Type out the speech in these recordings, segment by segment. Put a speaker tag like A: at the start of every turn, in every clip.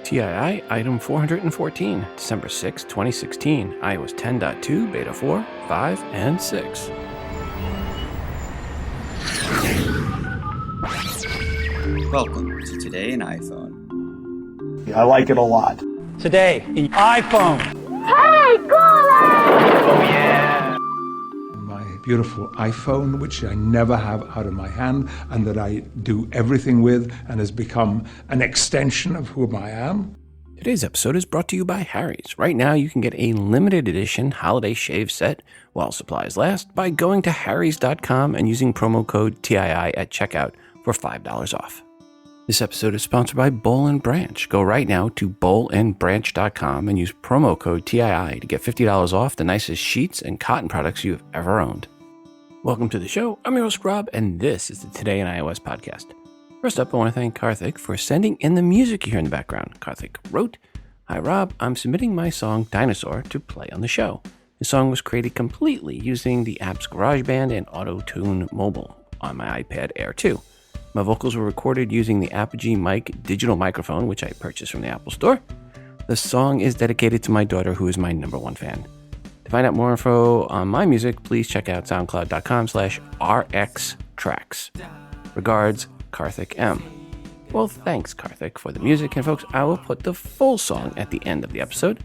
A: TII Item 414, December 6, 2016, iOS 10.2, Beta 4, 5, and 6.
B: Welcome to Today in iPhone.
C: I like it a lot.
D: Today in iPhone.
E: Hey, Google!
A: Oh yeah!
F: My beautiful iPhone, which I never have out of my hand and that I do everything with and has become an extension of who I am.
A: Today's episode is brought to you by Harry's. Right now you can get a limited edition holiday shave set while supplies last by going to harrys.com and using promo code TII at checkout for $5 off. This episode is sponsored by Boll & Branch. Go right now to bollandbranch.com and use promo code TII to get $50 off the nicest sheets and cotton products you've ever owned. Welcome to the show. I'm your host, Rob, and this is the Today in iOS podcast. First up, I want to thank Karthik for sending in the music you hear in the background. Karthik wrote, "Hi Rob, I'm submitting my song Dinosaur to play on the show. The song was created completely using the apps GarageBand and Auto-Tune Mobile on my iPad Air 2. My vocals were recorded using the Apogee Mic digital microphone, which I purchased from the Apple Store. The song is dedicated to my daughter, who is my #1 fan. To find out more info on my music, please check out soundcloud.com/rxtracks. Regards, Karthik M." Well, thanks, Karthik, for the music. And folks, I will put the full song at the end of the episode.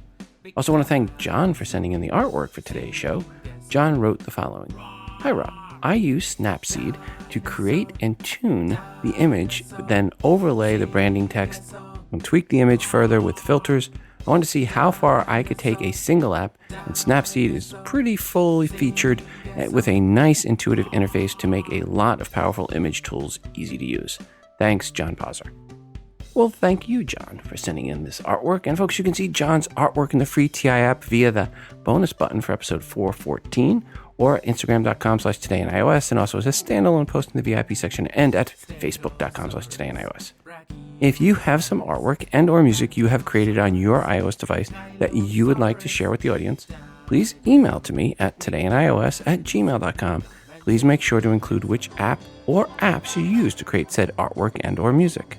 A: Also want to thank John for sending in the artwork for today's show. John wrote the following. "Hi, Rob. I use Snapseed to create and tune the image, then overlay the branding text and tweak the image further with filters. I wanted to see how far I could take a single app, and Snapseed is pretty fully featured with a nice intuitive interface to make a lot of powerful image tools easy to use. Thanks, John Pauser." Well, thank you, John, for sending in this artwork. And folks, you can see John's artwork in the free TI app via the bonus button for episode 414 or at instagram.com/todayinios, and also as a standalone post in the VIP section and at facebook.com/todayinios. If you have some artwork and or music you have created on your iOS device that you would like to share with the audience, please email to me at todayinios@gmail.com. Please make sure to include which app or apps you use to create said artwork and or music.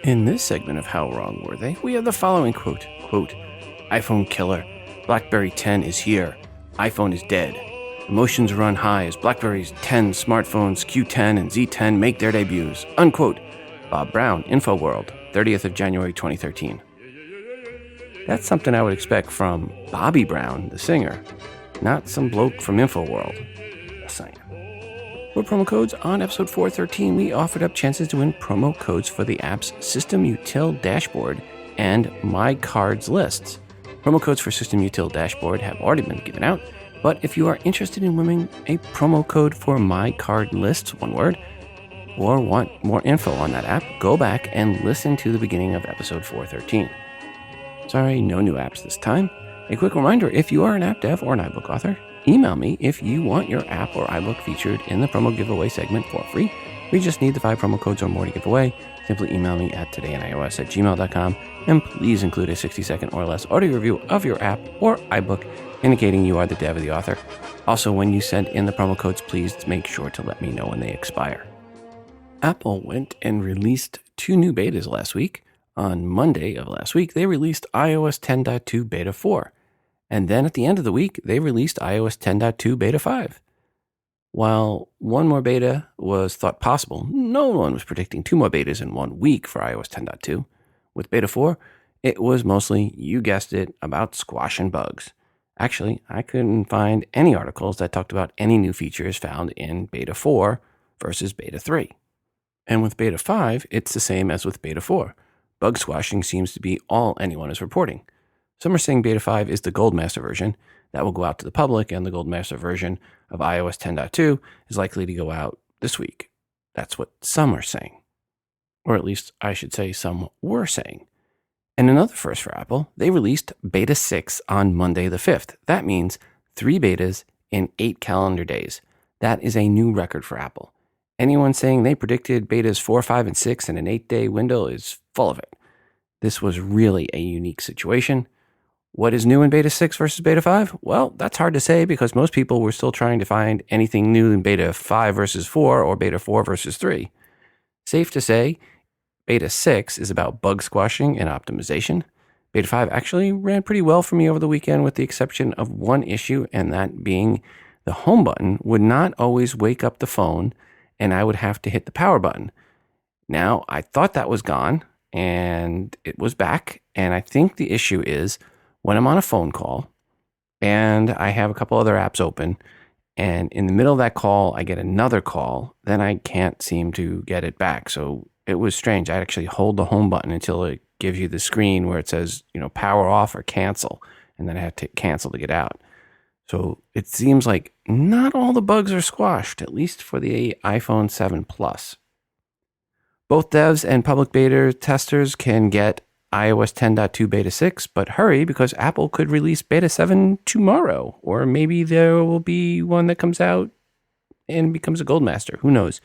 A: In this segment of How Wrong Were They, we have the following quote, "iPhone killer. BlackBerry 10 is here. iPhone is dead. Emotions run high as BlackBerry's 10 smartphones Q10 and Z10 make their debuts." Unquote. Bob Brown, InfoWorld, 30th of January 2013. That's something I would expect from Bobby Brown, the singer, not some bloke from InfoWorld. Just saying. For promo codes, on episode 413, we offered up chances to win promo codes for the app's System Util Dashboard and My Cards lists. Promo codes for System Util Dashboard have already been given out, but if you are interested in winning a promo code for My Card lists, one word, or want more info on that app, go back and listen to the beginning of episode 413. Sorry, no new apps this time. A quick reminder, if you are an app dev or an iBook author, email me if you want your app or iBook featured in the promo giveaway segment for free. We just need the 5 promo codes or more to give away. Simply email me at todayinios@gmail.com, and please include a 60-second or less audio review of your app or iBook indicating you are the dev or the author. Also, when you send in the promo codes, please make sure to let me know when they expire. Apple went and released 2 new betas last week. On Monday of last week, they released iOS 10.2 Beta 4. And then at the end of the week, they released iOS 10.2 Beta 5. While one more beta was thought possible, no one was predicting 2 more betas in 1 week for iOS 10.2. With Beta 4, it was mostly, you guessed it, about squashing bugs. Actually, I couldn't find any articles that talked about any new features found in Beta 4 versus Beta 3. And with Beta 5, it's the same as with Beta 4. Bug squashing seems to be all anyone is reporting. Some are saying Beta 5 is the Gold Master version. That will go out to the public, and the Gold Master version of iOS 10.2 is likely to go out this week. That's what some are saying. Or at least I should say some were saying. And another first for Apple, they released Beta 6 on Monday the 5th. That means 3 betas in 8 calendar days. That is a new record for Apple. Anyone saying they predicted betas 4, 5, and 6 in an 8-day window is full of it. This was really a unique situation. What is new in Beta 6 versus Beta 5? Well, that's hard to say because most people were still trying to find anything new in Beta 5 versus 4 or Beta 4 versus 3. Safe to say, Beta 6 is about bug squashing and optimization. Beta 5 actually ran pretty well for me over the weekend with the exception of one issue, and that being the home button would not always wake up the phone and I would have to hit the power button. Now, I thought that was gone and it was back, and I think the issue is when I'm on a phone call and I have a couple other apps open, and in the middle of that call, I get another call, then I can't seem to get it back. So it was strange. I'd actually hold the home button until it gives you the screen where it says, power off or cancel. And then I had to cancel to get out. So it seems like not all the bugs are squashed, at least for the iPhone 7 Plus. Both devs and public beta testers can get iOS 10.2 Beta 6, but hurry because Apple could release Beta 7 tomorrow, or maybe there will be one that comes out and becomes a Goldmaster. Who knows?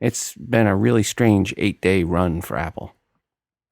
A: It's been a really strange 8-day run for Apple.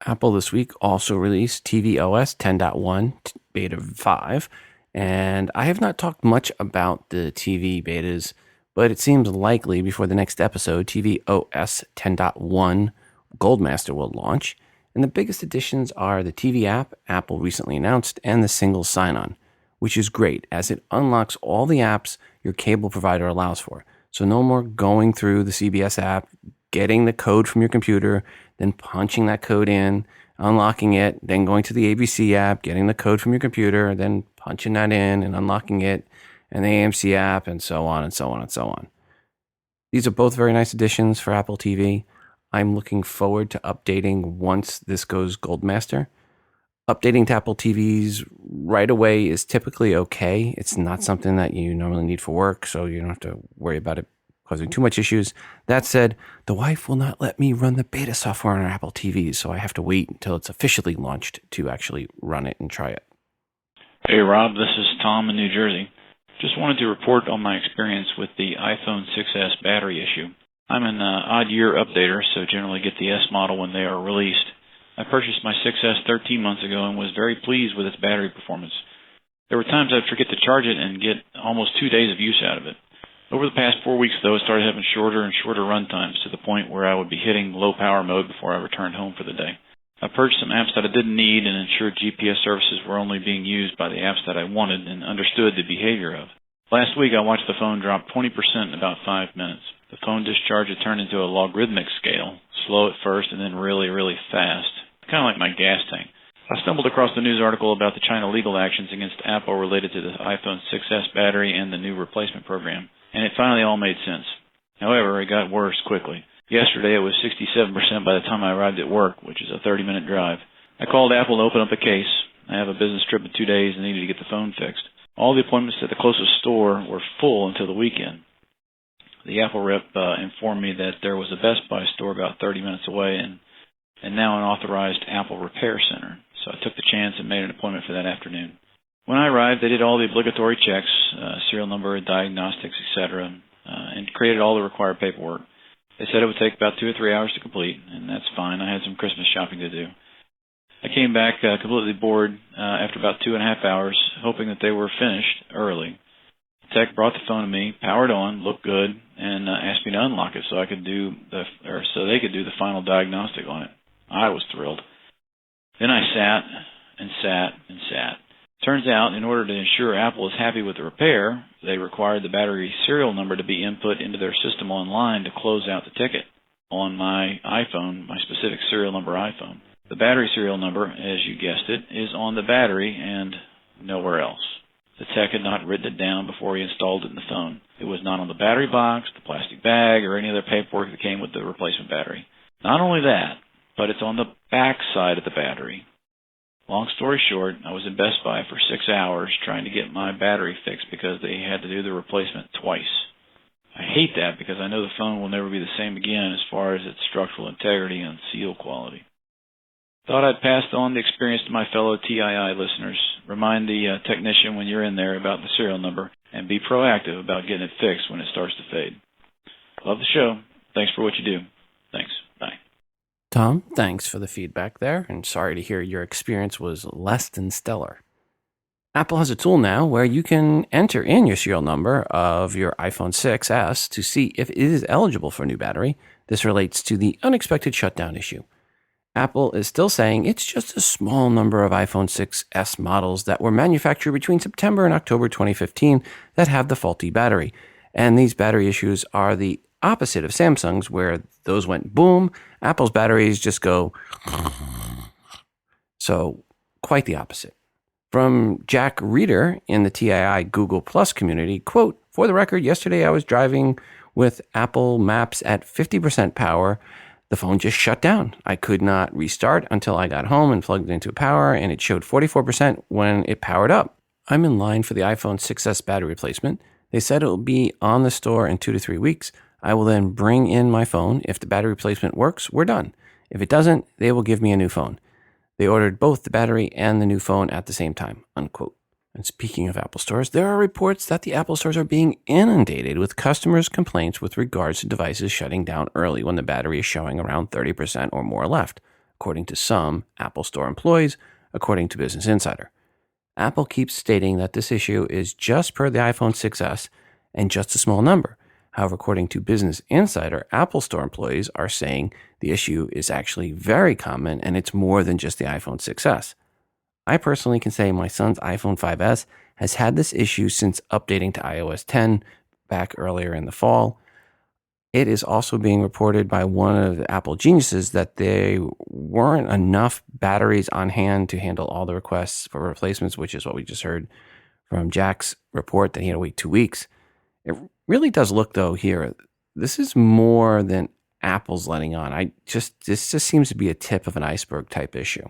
A: Apple this week also released tvOS 10.1 Beta 5, and I have not talked much about the TV betas, but it seems likely before the next episode, tvOS 10.1 Goldmaster will launch. And the biggest additions are the TV app Apple recently announced and the single sign-on, which is great as it unlocks all the apps your cable provider allows for. So no more going through the CBS app, getting the code from your computer, then punching that code in, unlocking it, then going to the ABC app, getting the code from your computer, then punching that in and unlocking it, and the AMC app, and so on and so on and so on. These are both very nice additions for Apple TV. I'm looking forward to updating once this goes Goldmaster. Updating to Apple TVs right away is typically okay. It's not something that you normally need for work, so you don't have to worry about it causing too much issues. That said, the wife will not let me run the beta software on our Apple TVs, so I have to wait until it's officially launched to actually run it and try it.
C: Hey Rob, this is Tom in New Jersey. Just wanted to report on my experience with the iPhone 6s battery issue. I'm an odd year updater, so generally get the S model when they are released. I purchased my 6S 13 months ago and was very pleased with its battery performance. There were times I'd forget to charge it and get almost 2 days of use out of it. Over the past 4 weeks, though, it started having shorter and shorter run times to the point where I would be hitting low power mode before I returned home for the day. I purged some apps that I didn't need and ensured GPS services were only being used by the apps that I wanted and understood the behavior of. Last week, I watched the phone drop 20% in about 5 minutes. The phone discharge had turned into a logarithmic scale, slow at first and then really, really fast, kind of like my gas tank. I stumbled across the news article about the China legal actions against Apple related to the iPhone 6s battery and the new replacement program, and it finally all made sense. However, it got worse quickly. Yesterday, it was 67% by the time I arrived at work, which is a 30-minute drive. I called Apple to open up a case. I have a business trip in 2 days and needed to get the phone fixed. All the appointments at the closest store were full until the weekend. The Apple rep informed me that there was a Best Buy store about 30 minutes away and now an authorized Apple repair center. So I took the chance and made an appointment for that afternoon. When I arrived, they did all the obligatory checks, serial number, diagnostics, etc., and created all the required paperwork. They said it would take about 2 or 3 hours to complete, and that's fine. I had some Christmas shopping to do. I came back completely bored after about 2.5 hours, hoping that they were finished early. The tech brought the phone to me, powered on, looked good, and asked me to unlock it so they could do the final diagnostic on it. I was thrilled. Then I sat and sat and sat. Turns out, in order to ensure Apple is happy with the repair, they required the battery serial number to be input into their system online to close out the ticket on my iPhone, my specific serial number iPhone. The battery serial number, as you guessed it, is on the battery and nowhere else. The tech had not written it down before he installed it in the phone. It was not on the battery box, the plastic bag, or any other paperwork that came with the replacement battery. Not only that, but it's on the back side of the battery. Long story short, I was in Best Buy for 6 hours trying to get my battery fixed because they had to do the replacement twice. I hate that because I know the phone will never be the same again as far as its structural integrity and seal quality. Thought I'd pass on the experience to my fellow TII listeners. Remind the technician when you're in there about the serial number and be proactive about getting it fixed when it starts to fade. Love the show. Thanks for what you do. Thanks. Bye.
A: Tom, thanks for the feedback there, and sorry to hear your experience was less than stellar. Apple has a tool now where you can enter in your serial number of your iPhone 6s to see if it is eligible for a new battery. This relates to the unexpected shutdown issue. Apple is still saying it's just a small number of iPhone 6s models that were manufactured between September and October 2015 that have the faulty battery. And these battery issues are the opposite of Samsung's, where those went boom. Apple's batteries just go. So, quite the opposite. From Jack Reeder in the TII Google Plus community, quote, "For the record, yesterday I was driving with Apple Maps at 50% power. The phone just shut down. I could not restart until I got home and plugged it into power, and it showed 44% when it powered up. I'm in line for the iPhone 6s battery replacement. They said it will be on the store in 2 to 3 weeks. I will then bring in my phone. If the battery replacement works, we're done. If it doesn't, they will give me a new phone. They ordered both the battery and the new phone at the same time," unquote. And speaking of Apple stores, there are reports that the Apple stores are being inundated with customers' complaints with regards to devices shutting down early when the battery is showing around 30% or more left, according to some Apple Store employees, according to Business Insider. Apple keeps stating that this issue is just per the iPhone 6s and just a small number. However, according to Business Insider, Apple Store employees are saying the issue is actually very common and it's more than just the iPhone 6s. I personally can say my son's iPhone 5s has had this issue since updating to iOS 10 back earlier in the fall. It is also being reported by one of the Apple geniuses that there weren't enough batteries on hand to handle all the requests for replacements, which is what we just heard from Jack's report that he had to wait 2 weeks. It really does look, though, here, this is more than Apple's letting on. This just seems to be a tip of an iceberg type issue.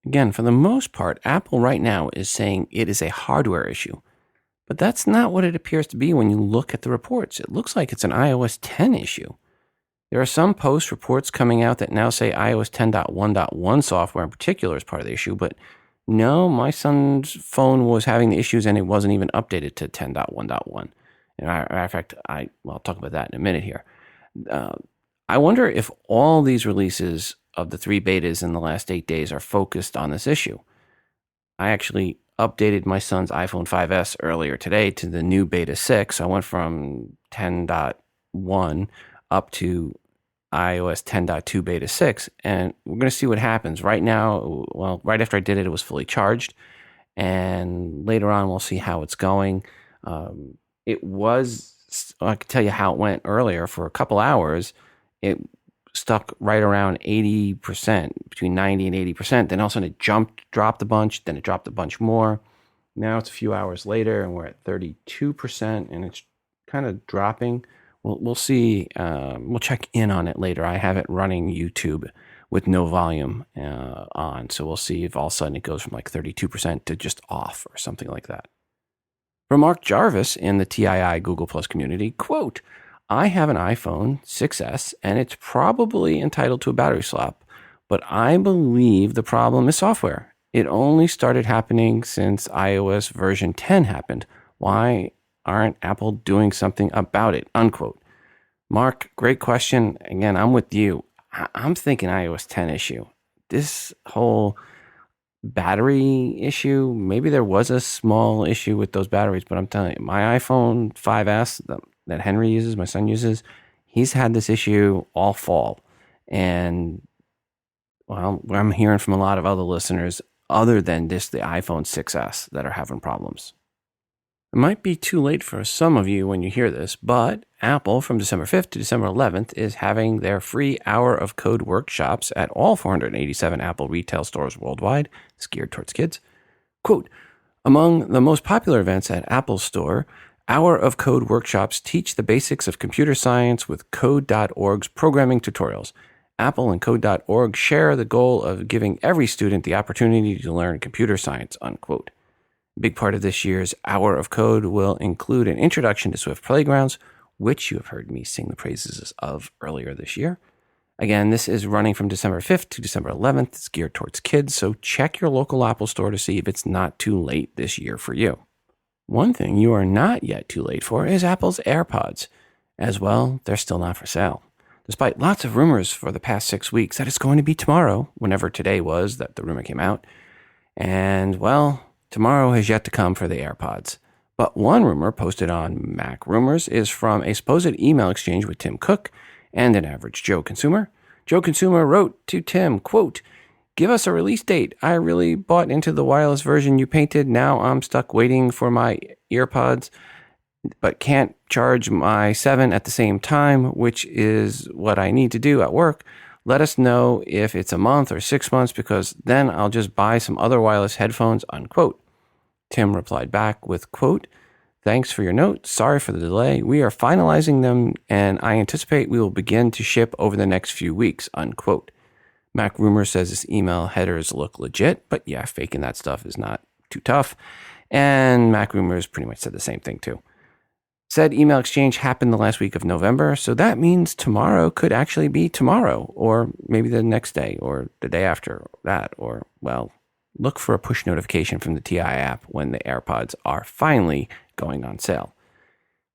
A: Again, for the most part, Apple right now is saying it is a hardware issue. But that's not what it appears to be when you look at the reports. It looks like it's an iOS 10 issue. There are some post reports coming out that now say iOS 10.1.1 software in particular is part of the issue, but no, my son's phone was having the issues and it wasn't even updated to 10.1.1. In fact, I'll talk about that in a minute here. I wonder if all these releases of the 3 betas in the last 8 days are focused on this issue. I actually updated my son's iPhone 5s earlier today to the new beta 6. I went from 10.1 up to iOS 10.2 beta 6, and we're going to see what happens. Right now, well, right after I did it, it was fully charged, and later on we'll see how it's going. I could tell you how it went earlier. For a couple hours, it stuck right around 80%, between 90 and 80%. Then all of a sudden it dropped a bunch, then it dropped a bunch more. Now it's a few hours later and we're at 32% and it's kind of dropping. We'll see. We'll check in on it later. I have it running YouTube with no volume on. So we'll see if all of a sudden it goes from like 32% to just off or something like that. From Mark Jarvis in the TII Google Plus community, quote, "I have an iPhone 6s and it's probably entitled to a battery swap, but I believe the problem is software. It only started happening since iOS version 10 happened. Why aren't Apple doing something about it?" Unquote. Mark, great question. Again, I'm with you. I'm thinking iOS 10 issue. This whole battery issue, maybe there was a small issue with those batteries, but I'm telling you, my iPhone 5s that Henry uses, my son uses, he's had this issue all fall. And, well, I'm hearing from a lot of other listeners other than just the iPhone 6s that are having problems. It might be too late for some of you when you hear this, but Apple from December 5th to December 11th is having their free Hour of Code workshops at all 487 Apple retail stores worldwide. It's geared towards kids. Quote, "Among the most popular events at Apple Store, Hour of Code workshops teach the basics of computer science with Code.org's programming tutorials. Apple and Code.org share the goal of giving every student the opportunity to learn computer science," unquote. A big part of this year's Hour of Code will include an introduction to Swift Playgrounds, which you have heard me sing the praises of earlier this year. Again, this is running from December 5th to December 11th. It's geared towards kids, so check your local Apple store to see if it's not too late this year for you. One thing you are not yet too late for is Apple's AirPods. As well, they're still not for sale. Despite lots of rumors for the past 6 weeks that it's going to be tomorrow, whenever today was that the rumor came out. And, well, tomorrow has yet to come for the AirPods. But one rumor posted on Mac Rumors is from a supposed email exchange with Tim Cook and an average Joe consumer. Joe Consumer wrote to Tim, quote, "Give us a release date. I really bought into the wireless version you painted. Now I'm stuck waiting for my AirPods, but can't charge my 7 at the same time, which is what I need to do at work. Let us know if it's a month or 6 months, because then I'll just buy some other wireless headphones," unquote. Tim replied back with, quote, "Thanks for your note. Sorry for the delay. We are finalizing them, and I anticipate we will begin to ship over the next few weeks," unquote. Mac Rumor says this email headers look legit, but yeah, faking that stuff is not too tough. And Mac Rumors pretty much said the same thing too. Said email exchange happened the last week of November, so that means tomorrow could actually be tomorrow, or maybe the next day, or the day after that, or, well, look for a push notification from the TI app when the AirPods are finally going on sale.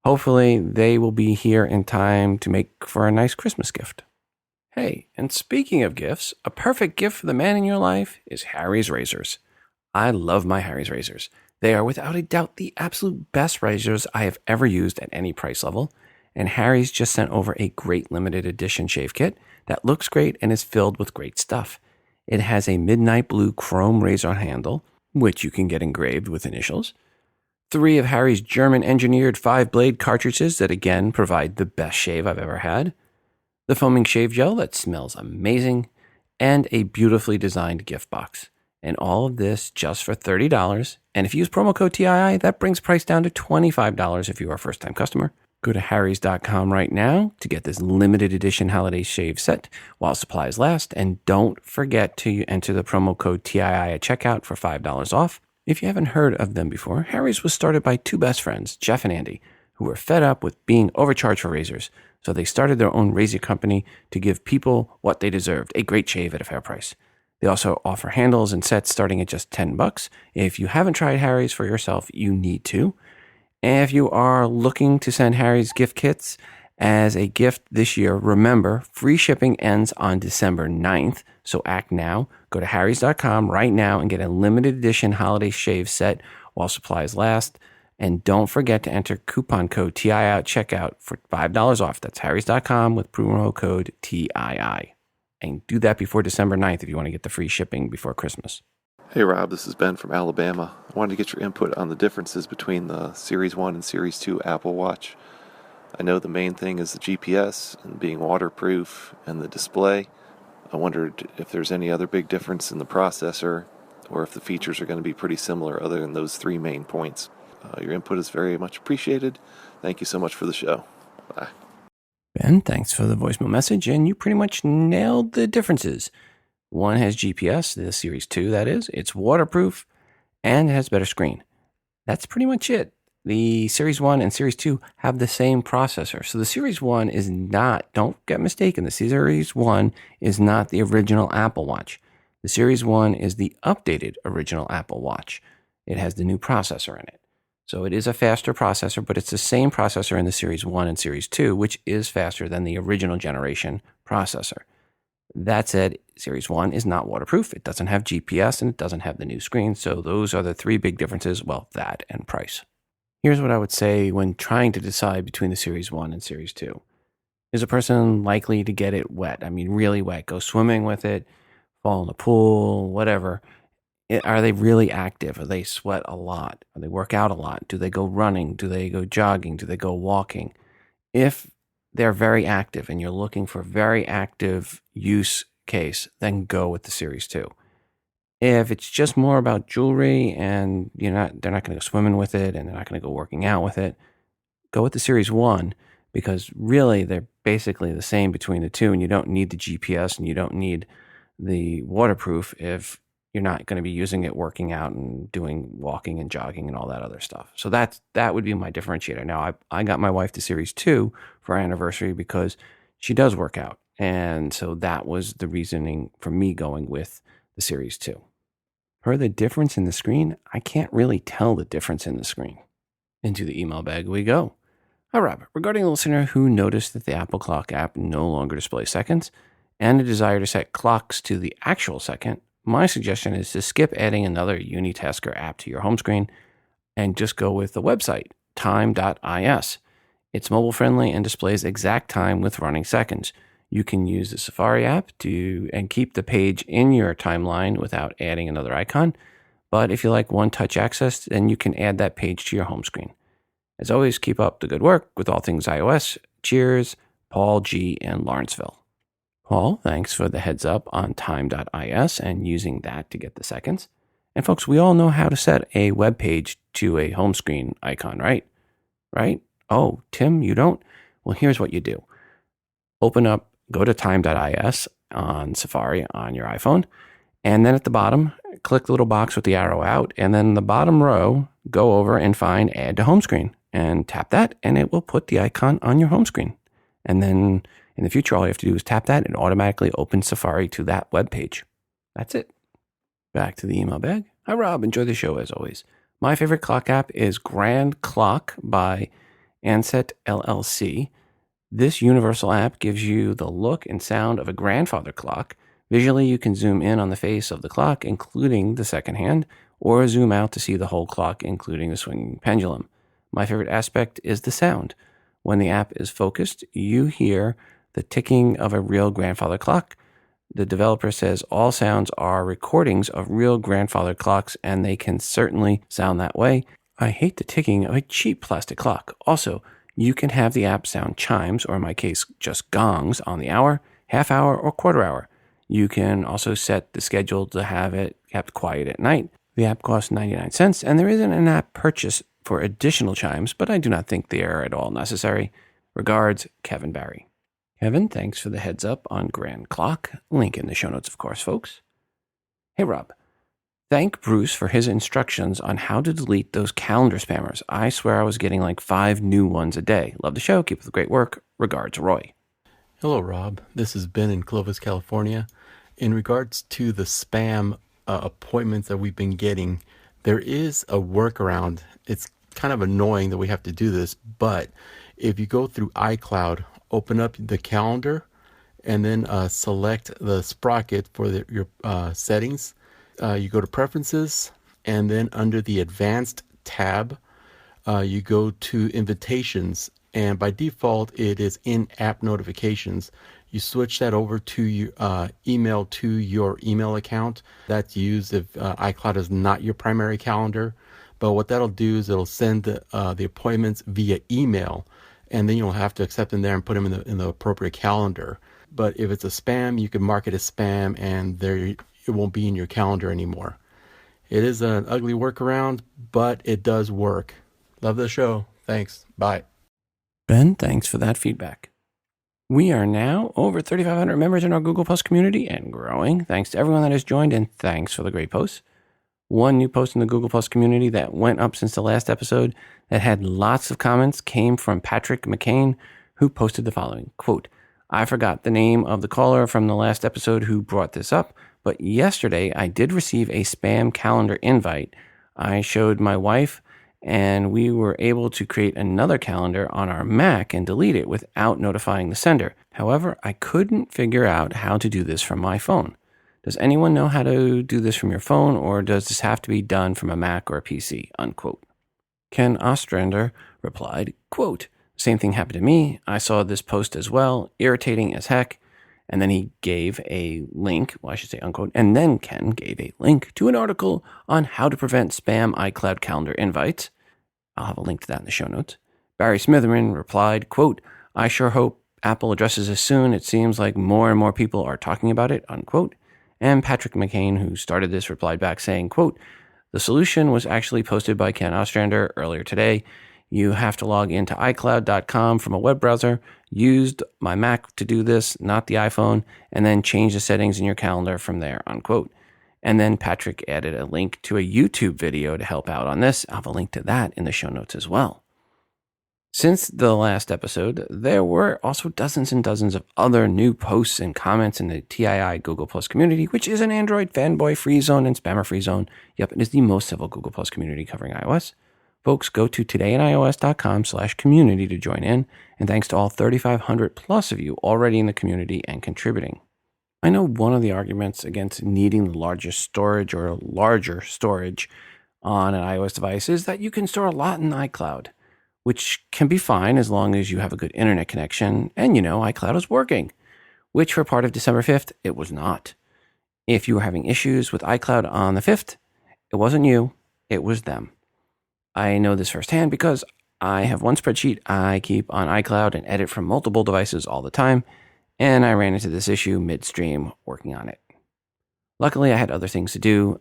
A: Hopefully, they will be here in time to make for a nice Christmas gift. Hey, and speaking of gifts, a perfect gift for the man in your life is Harry's razors. I love my Harry's razors. They are without a doubt the absolute best razors I have ever used at any price level. And Harry's just sent over a great limited edition shave kit that looks great and is filled with great stuff. It has a midnight blue chrome razor handle, which you can get engraved with initials. 3 of Harry's German-engineered 5-blade cartridges that again provide the best shave I've ever had. The foaming shave gel that smells amazing. And a beautifully designed gift box. And all of this just for $30. And if you use promo code TII, that brings price down to $25 if you are a first-time customer. Go to harrys.com right now to get this limited edition holiday shave set while supplies last. And don't forget to enter the promo code TII at checkout for $5 off. If you haven't heard of them before, Harry's was started by 2 best friends, Jeff and Andy, who were fed up with being overcharged for razors. So they started their own razor company to give people what they deserved, a great shave at a fair price. They also offer handles and sets starting at just $10. If you haven't tried Harry's for yourself, you need to. And if you are looking to send Harry's gift kits as a gift this year, remember, free shipping ends on December 9th. So act now. Go to harrys.com right now and get a limited edition holiday shave set while supplies last. And don't forget to enter coupon code TII at checkout for $5 off. That's harrys.com with promo code TII. And do that before December 9th if you want to get the free shipping before Christmas.
G: Hey Rob, this is Ben from Alabama. I wanted to get your input on the differences between the Series 1 and Series 2 Apple Watch. I know the main thing is the GPS and being waterproof and the display. I wondered if there's any other big difference in the processor or if the features are going to be pretty similar other than those 3 main points. Your input is very much appreciated. Thank you so much for the show. Bye.
A: Ben, thanks for the voicemail message, and you pretty much nailed the differences. One has GPS, the Series 2 that is. It's waterproof, and it has a better screen. That's pretty much it. The Series 1 and Series 2 have the same processor. So the Series 1 is not, don't get mistaken, the Series 1 is not the original Apple Watch. The Series 1 is the updated original Apple Watch. It has the new processor in it. So it is a faster processor, but it's the same processor in the Series 1 and Series 2, which is faster than the original generation processor. That said, Series 1 is not waterproof. It doesn't have GPS, and it doesn't have the new screen. So those are the 3 big differences, well, that and price. Here's what I would say when trying to decide between the Series 1 and Series 2. Is a person likely to get it wet? I mean, really wet. Go swimming with it, fall in the pool, whatever. Are they really active? Are they sweat a lot? Do they work out a lot? Do they go running? Do they go jogging? Do they go walking? If they're very active and you're looking for very active use case, then go with the Series 2. If it's just more about jewelry and they're not going to go swimming with it and they're not going to go working out with it, go with the Series 1, because really they're basically the same between the two, and you don't need the GPS and you don't need the waterproof if you're not going to be using it working out and doing walking and jogging and all that other stuff. So that would be my differentiator. Now, I got my wife the Series 2 for our anniversary because she does work out. And so that was the reasoning for me going with the Series 2. For the difference in the screen, I can't really tell the difference in the screen. Into the email bag we go. Hi, Rob. Regarding a listener who noticed that the Apple Clock app no longer displays seconds and a desire to set clocks to the actual second, my suggestion is to skip adding another Unitasker app to your home screen and just go with the website, time.is. It's mobile friendly and displays exact time with running seconds. You can use the Safari app and keep the page in your timeline without adding another icon. But if you like one-touch access, then you can add that page to your home screen. As always, keep up the good work with all things iOS. Cheers, Paul G. in Lawrenceville. Paul, thanks for the heads up on time.is and using that to get the seconds. And folks, we all know how to set a web page to a home screen icon, right? Right? Oh, Tim, you don't? Well, here's what you do. Go to time.is on Safari on your iPhone, and then at the bottom, click the little box with the arrow out, and then the bottom row, go over and find Add to Home Screen, and tap that, and it will put the icon on your home screen. And then in the future, all you have to do is tap that, and automatically opens Safari to that web page. That's it. Back to the email bag. Hi, Rob. Enjoy the show as always. My favorite clock app is Grand Clock by Ansett LLC. This universal app gives you the look and sound of a grandfather clock. Visually, you can zoom in on the face of the clock, including the second hand, or zoom out to see the whole clock, including the swinging pendulum. My favorite aspect is the sound. When the app is focused, you hear the ticking of a real grandfather clock. The developer says all sounds are recordings of real grandfather clocks, and they can certainly sound that way. I hate the ticking of a cheap plastic clock. Also, you can have the app sound chimes, or in my case, just gongs on the hour, half hour, or quarter hour. You can also set the schedule to have it kept quiet at night. The app costs 99 cents, and there is an in-app purchase for additional chimes, but I do not think they are at all necessary. Regards, Kevin Barry. Kevin, thanks for the heads up on Grand Clock. Link in the show notes, of course, folks. Hey, Rob. Thank Bruce for his instructions on how to delete those calendar spammers. I swear I was getting like 5 new ones a day. Love the show. Keep up the great work. Regards, Roy.
H: Hello, Rob. This is Ben in Clovis, California. In regards to the spam appointments that we've been getting, there is a workaround. It's kind of annoying that we have to do this, but if you go through iCloud, open up the calendar, and then select the sprocket for your settings. You go to Preferences, and then under the Advanced tab, you go to Invitations, and by default, it is in-app notifications. You switch that over to your email to your email account. That's used if iCloud is not your primary calendar. But what that'll do is it'll send the appointments via email, and then you'll have to accept them there and put them in the appropriate calendar. But if it's a spam, you can mark it as spam, and it won't be in your calendar anymore. It is an ugly workaround, but it does work. Love the show. Thanks. Bye.
A: Ben, thanks for that feedback. We are now over 3,500 members in our Google Plus community and growing. Thanks to everyone that has joined, and thanks for the great posts. One new post in the Google Plus community that went up since the last episode that had lots of comments came from Patrick McCain, who posted the following, quote, I forgot the name of the caller from the last episode who brought this up, but yesterday I did receive a spam calendar invite. I showed my wife, and we were able to create another calendar on our Mac and delete it without notifying the sender. However, I couldn't figure out how to do this from my phone. Does anyone know how to do this from your phone, or does this have to be done from a Mac or a PC? Unquote. Ken Ostrander replied, quote, same thing happened to me. I saw this post as well, irritating as heck. And then he gave a link, well, I should say unquote, and then Ken gave a link to an article on how to prevent spam iCloud calendar invites. I'll have a link to that in the show notes. Barry Smitherin replied, quote, I sure hope Apple addresses this soon. It seems like more and more people are talking about it, unquote. And Patrick McCain, who started this, replied back saying, quote, the solution was actually posted by Ken Ostrander earlier today. You have to log into iCloud.com from a web browser. Used my Mac to do this, not the iPhone, and then change the settings in your calendar from there, unquote. And then Patrick added a link to a YouTube video to help out on this. I'll have a link to that in the show notes as well. Since the last episode, there were also dozens and dozens of other new posts and comments in the TII Google Plus community, which is an Android fanboy free zone and spammer free zone. Yep, it is the most civil Google Plus community covering iOS. Folks, go to todayinios.com/community to join in, and thanks to all 3,500 plus of you already in the community and contributing. I know one of the arguments against needing the largest storage or larger storage on an iOS device is that you can store a lot in iCloud, which can be fine as long as you have a good internet connection and iCloud is working. which for part of December 5th, it was not. If you were having issues with iCloud on the 5th, it wasn't you, it was them. I know this firsthand because I have one spreadsheet I keep on iCloud and edit from multiple devices all the time, and I ran into this issue midstream working on it. Luckily, I had other things to do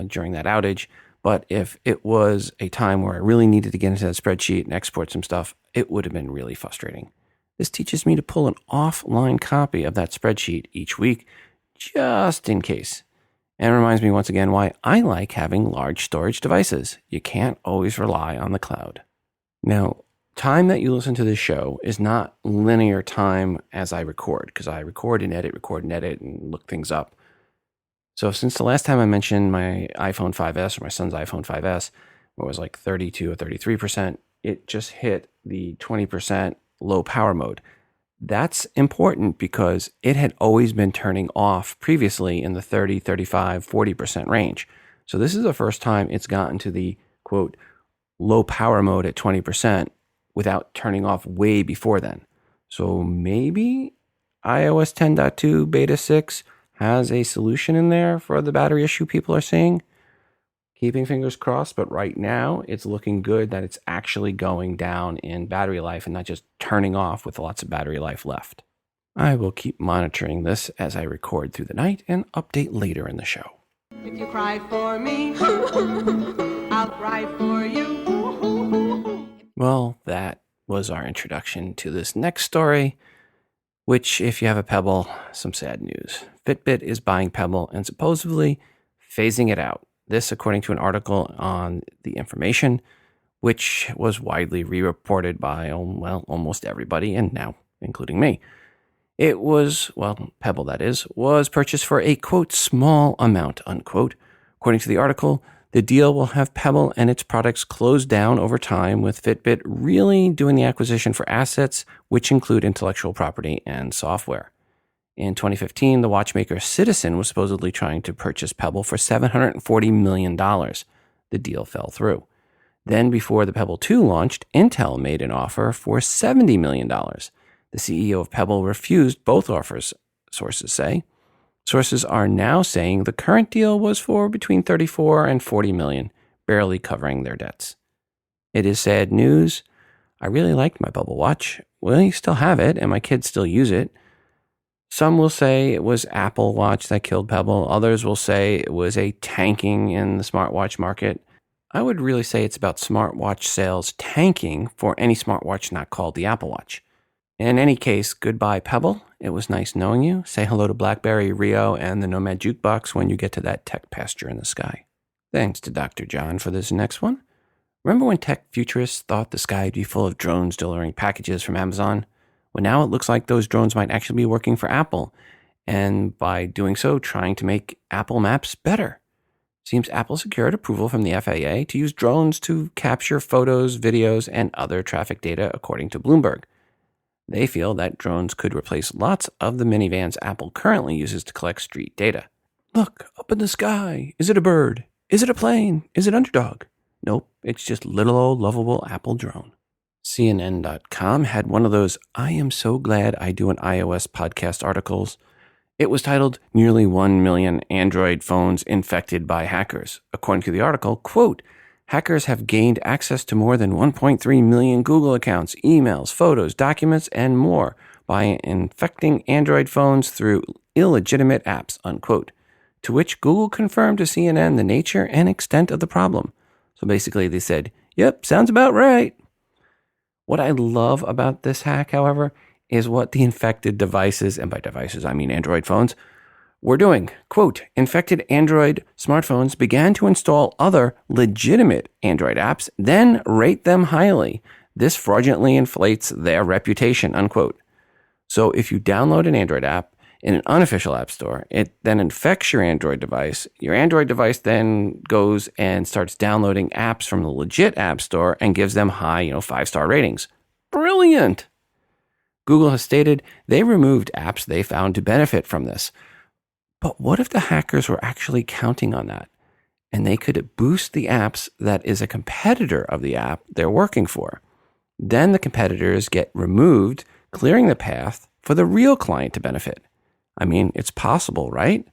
A: during that outage, but if it was a time where I really needed to get into that spreadsheet and export some stuff, it would have been really frustrating. This teaches me to pull an offline copy of that spreadsheet each week, just in case. And reminds me once again why I like having large storage devices. You can't always rely on the cloud. Now, time that you listen to this show is not linear time as I record, because I record and edit, and look things up. So since the last time I mentioned my iPhone 5S or my son's iPhone 5S, where it was like 32 or 33%, it just hit the 20% low power mode. That's important because it had always been turning off previously in the 30, 35, 40% range. So this is the first time it's gotten to the, quote, low power mode at 20% without turning off way before then. So maybe iOS 10.2 beta 6 has a solution in there for the battery issue people are seeing. Keeping fingers crossed, but right now it's looking good that it's actually going down in battery life and not just turning off with lots of battery life left. I will keep monitoring this as I record through the night and update later in the show.
I: If you cry for me, I'll cry for you.
A: Well, that was our introduction to this next story, which, if you have a Pebble, some sad news. Fitbit is buying Pebble and supposedly phasing it out. This, according to an article on The Information, which was widely re-reported by, almost everybody, and now including me. It was, Pebble that is, was purchased for a, quote, small amount, unquote. According to the article, the deal will have Pebble and its products closed down over time, with Fitbit really doing the acquisition for assets, which include intellectual property and software. In 2015, the watchmaker Citizen was supposedly trying to purchase Pebble for $740 million. The deal fell through. Then, before the Pebble 2 launched, Intel made an offer for $70 million. The CEO of Pebble refused both offers, sources say. Sources are now saying the current deal was for between $34 and $40 million, barely covering their debts. It is sad news. I really liked my Pebble watch. We still have it, and my kids still use it. Some will say it was Apple Watch that killed Pebble. Others will say it was a tanking in the smartwatch market. I would really say it's about smartwatch sales tanking for any smartwatch not called the Apple Watch. In any case, goodbye, Pebble. It was nice knowing you. Say hello to BlackBerry, Rio, and the Nomad Jukebox when you get to that tech pasture in the sky. Thanks to Dr. John for this next one. Remember when tech futurists thought the sky would be full of drones delivering packages from Amazon? Well, now it looks like those drones might actually be working for Apple, and by doing so, trying to make Apple Maps better. Seems Apple secured approval from the FAA to use drones to capture photos, videos, and other traffic data, according to Bloomberg. They feel that drones could replace lots of the minivans Apple currently uses to collect street data. Look, up in the sky. Is it a bird? Is it a plane? Is it Underdog? Nope, it's just little old lovable Apple drone. CNN.com had one of those I am so glad I do an iOS podcast articles. It was titled, Nearly 1 million Android phones infected by hackers. According to the article, quote, hackers have gained access to more than 1.3 million Google accounts, emails, photos, documents, and more by infecting Android phones through illegitimate apps, unquote. To which Google confirmed to CNN the nature and extent of the problem. So basically they said, yep, sounds about right. What I love about this hack, however, is what the infected devices, and by devices I mean Android phones, were doing. Quote, infected Android smartphones began to install other legitimate Android apps, then rate them highly. This fraudulently inflates their reputation, unquote. So if you download an Android app in an unofficial app store, it then infects your Android device. Your Android device then goes and starts downloading apps from the legit app store and gives them high, 5-star ratings. Brilliant! Google has stated they removed apps they found to benefit from this. But what if the hackers were actually counting on that? And they could boost the apps that is a competitor of the app they're working for. Then the competitors get removed, clearing the path for the real client to benefit. I mean, it's possible, right?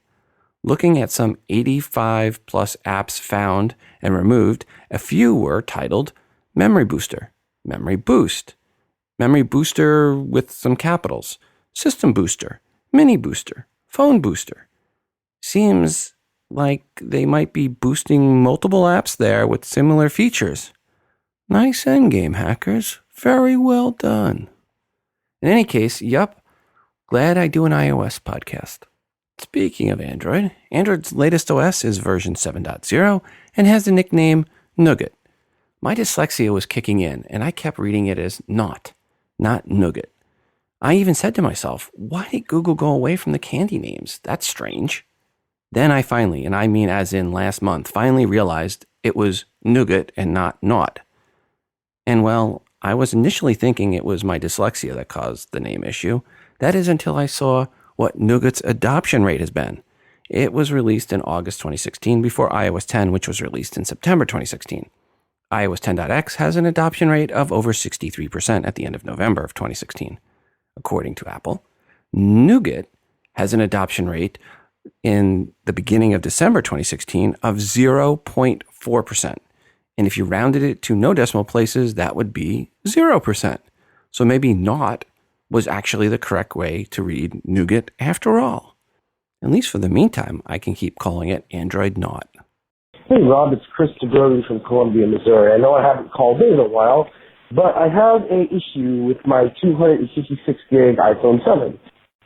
A: Looking at some 85 plus apps found and removed, a few were titled Memory Booster, Memory Boost, Memory Booster with some capitals, System Booster, Mini Booster, Phone Booster. Seems like they might be boosting multiple apps there with similar features. Nice endgame, hackers. Very well done. In any case, yup, glad I do an iOS podcast. Speaking of Android, Android's latest OS is version 7.0 and has the nickname Nougat. My dyslexia was kicking in, and I kept reading it as Naught, not Nougat. I even said to myself, why did Google go away from the candy names? That's strange. Then I finally, and I mean as in last month, finally realized it was Nougat and not Naught. And well, I was initially thinking it was my dyslexia that caused the name issue. That is until I saw what Nougat's adoption rate has been. It was released in August 2016 before iOS 10, which was released in September 2016. iOS 10.x has an adoption rate of over 63% at the end of November of 2016. According to Apple, Nougat has an adoption rate in the beginning of December 2016 of 0.4%. And if you rounded it to no decimal places, that would be 0%. So maybe Naught was actually the correct way to read Nougat after all. At least for the meantime, I can keep calling it Android Naught.
J: Hey Rob, it's Chris DeBrody from Columbia, Missouri. I know I haven't called in a while, but I have an issue with my 256 gig iPhone 7.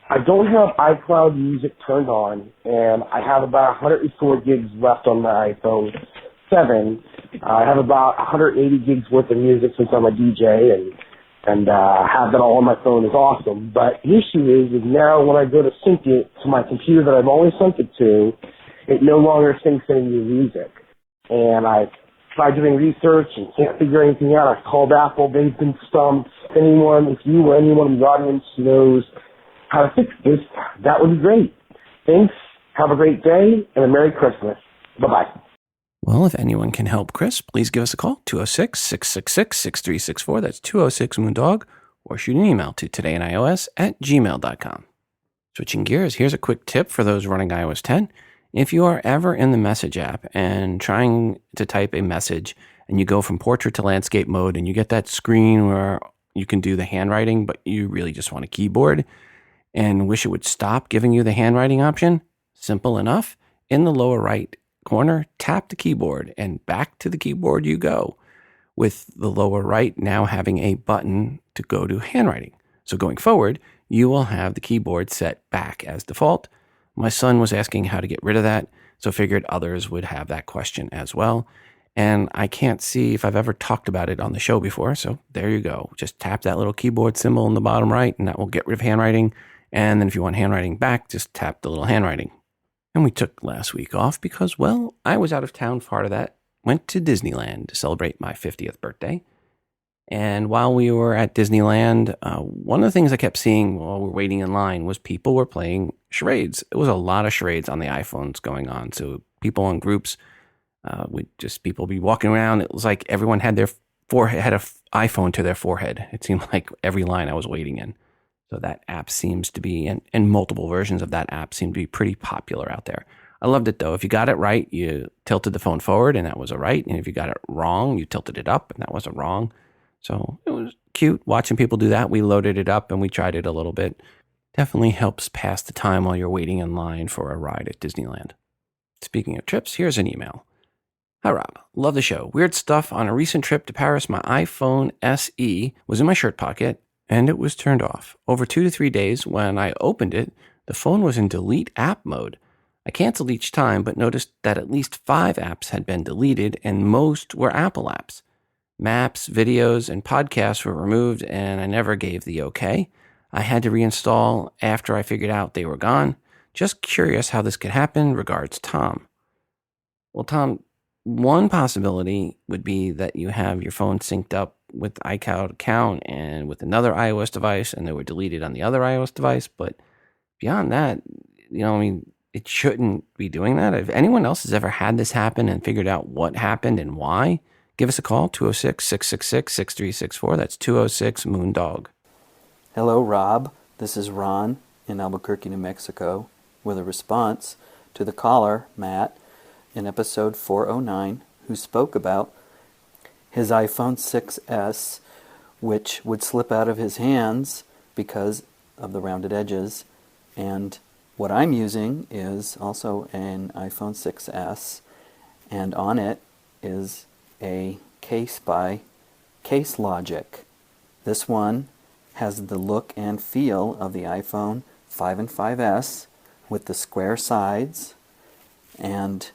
J: I don't have iCloud music turned on, and I have about 104 gigs left on my iPhone 7. I have about 180 gigs worth of music since I'm a DJ, and have that all on my phone is awesome. But the issue is now when I go to sync it to my computer that I've always synced it to, it no longer syncs any new music. And I've tried doing research and can't figure anything out. I've called Apple. They've been stumped. If you or anyone in the audience knows how to fix this, that would be great. Thanks. Have a great day and a Merry Christmas. Bye-bye.
A: Well, if anyone can help Chris, please give us a call, 206-666-6364. That's 206-MOONDOG. Or shoot an email to todayinios@gmail.com. Switching gears, here's a quick tip for those running iOS 10. If you are ever in the Message app and trying to type a message and you go from portrait to landscape mode and you get that screen where you can do the handwriting, but you really just want a keyboard and wish it would stop giving you the handwriting option, simple enough. In the lower right corner, tap the keyboard and back to the keyboard you go, with the lower right now having a button to go to handwriting. So going forward, you will have the keyboard set back as default. My son was asking how to get rid of that, so figured others would have that question as well. And I can't see if I've ever talked about it on the show before, so there you go. Just tap that little keyboard symbol in the bottom right, and that will get rid of handwriting. And then if you want handwriting back, just tap the little handwriting. And we took last week off because, well, I was out of town for part of that. Went to Disneyland to celebrate my 50th birthday. And while we were at Disneyland, one of the things I kept seeing while we were waiting in line was people were playing charades. It was a lot of charades on the iPhones going on. So people in groups would just people be walking around. It was like everyone had their forehead, had an iPhone to their forehead. It seemed like every line I was waiting in. So that app seems to be, and multiple versions of that app seem to be pretty popular out there. I loved it though. If you got it right, you tilted the phone forward and that was a right. And if you got it wrong, you tilted it up and that was a wrong. So it was cute watching people do that. We loaded it up and we tried it a little bit. Definitely helps pass the time while you're waiting in line for a ride at Disneyland. Speaking of trips, here's an email. Hi Rob, love the show. Weird stuff. On a recent trip to Paris, my iPhone SE was in my shirt pocket and it was turned off. Over 2 to 3 days, when I opened it, the phone was in delete app mode. I canceled each time, but noticed that at least 5 apps had been deleted, and most were Apple apps. Maps, videos, and podcasts were removed, and I never gave the okay. I had to reinstall after I figured out they were gone. Just curious how this could happen. Regards, Tom. Well, Tom, one possibility would be that you have your phone synced up with iCloud account and with another iOS device, and they were deleted on the other iOS device. But beyond that, it shouldn't be doing that. If anyone else has ever had this happen and figured out what happened and why, give us a call, 206-666-6364. That's 206-MOONDOG.
K: Hello, Rob. This is Ron in Albuquerque, New Mexico, with a response to the caller, Matt, in episode 409, who spoke about his iPhone 6S, which would slip out of his hands because of the rounded edges. And what I'm using is also an iPhone 6S, and on it is a case by Case Logic. This one has the look and feel of the iPhone 5 and 5S with the square sides, and